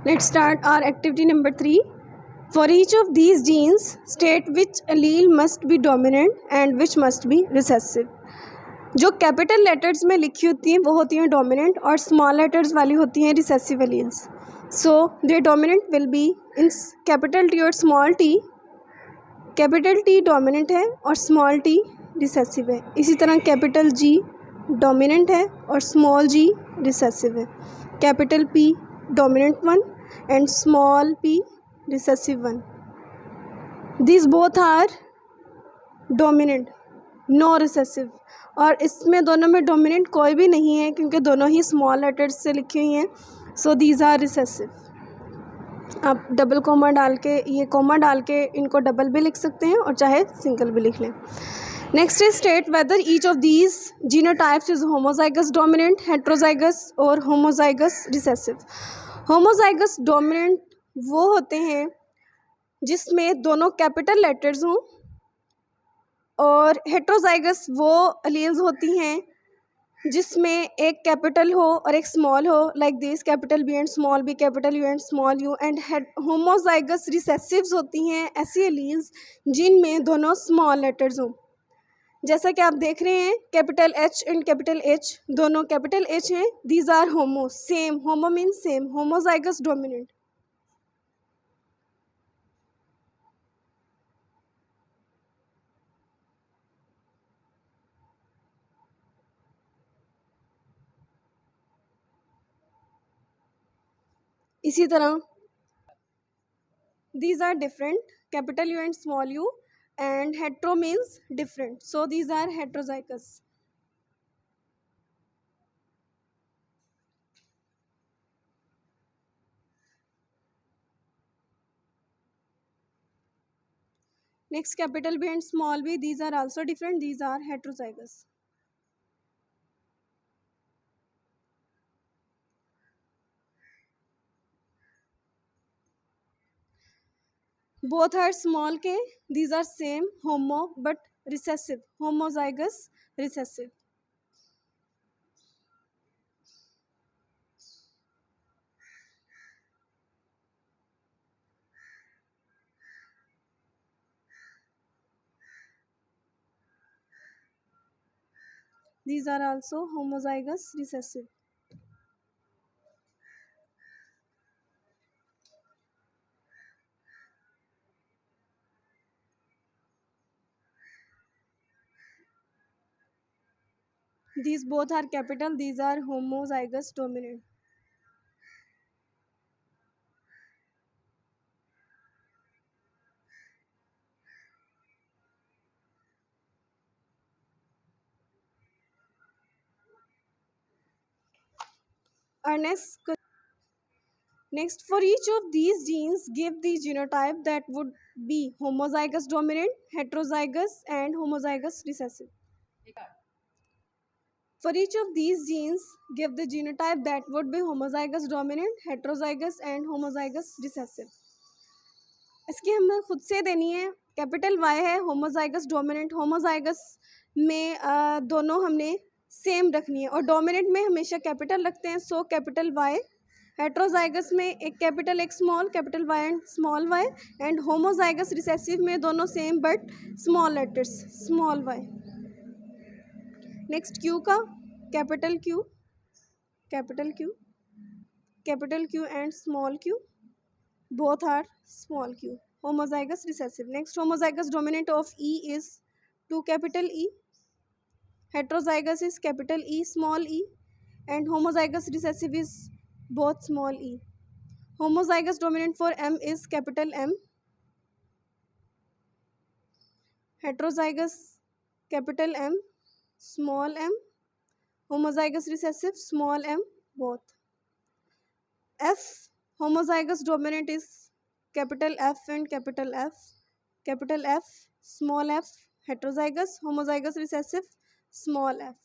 Let's start our activity number 3. For each of these genes, state which allele must be dominant and which must be recessive. जो capital letters में लिखी होती हैं वो होती हैं डोमिनेंट और स्मॉल लेटर्स वाली होती हैं recessive alleles. So the dominant will be in capital T और small T. Capital T dominant है और स्मॉल टी रिसेसिव है. इसी तरह कैपिटल जी डोमिनेंट है और स्मॉल जी रिसेसिव है. Capital P dominant one and small p recessive one. These both are dominant, no recessive. और इसमें दोनों में डोमिनेंट कोई भी नहीं है क्योंकि दोनों ही स्मॉल लेटर्स से लिखी हुई हैं. So these are recessive. आप डबल कोमा डाल के ये कोमा डाल के इनको डबल भी लिख सकते हैं और चाहे सिंगल भी लिख लें. Next is state whether each of these genotypes is homozygous dominant, heterozygous और होमोजाइगस रिसेसिव. होमोजाइगस डोमिनेंट वो होते हैं जिसमें दोनों कैपिटल लेटर्स हों और हेट्रोजाइगस वो एलील्स होती हैं जिसमें एक कैपिटल हो और एक स्मॉल हो, like this capital B and small B, capital U and small U. And homozygous recessives होती हैं ऐसी एलील्स जिनमें दोनों स्मॉल लेटर्स हों. जैसा कि आप देख रहे हैं capital H and capital H दोनों कैपिटल एच हैं. These are homo, same. Homo means same. Homozygous dominant. इसी तरह these are different, capital U and small u, and hetero means different, so these are heterozygous. Next, capital B and small b, these are also different, these are heterozygous. Both are small k, these are same, homo but recessive, homozygous recessive. These are also homozygous recessive. These both are capital, these are homozygous dominant. Our next, for each of these genes, give the genotype that would be homozygous dominant, heterozygous, and homozygous recessive. For each of these genes, give the genotype that would be homozygous dominant, heterozygous, and homozygous recessive. इसकी हमें खुद से देनी है. Capital Y है homozygous dominant. Homozygous में दोनों हमने सेम रखनी है और डोमिनेंट में हमेशा कैपिटल रखते हैं. So capital Y. हेट्रोजाइगस में एक कैपिटल एक small, capital Y and small y. And homozygous recessive में दोनों same but small letters, small y. Next Q का capital Q, capital Q, capital Q and small q, both are small q. Homozygous recessive. Next, homozygous dominant of E is 2 capital E. Heterozygous is capital E small e, and homozygous recessive is both small e. Homozygous dominant for M is capital M. Heterozygous capital M small m. Homozygous recessive small m both. F homozygous dominant is capital F and capital F. Capital F small f. Heterozygous. Homozygous recessive small f.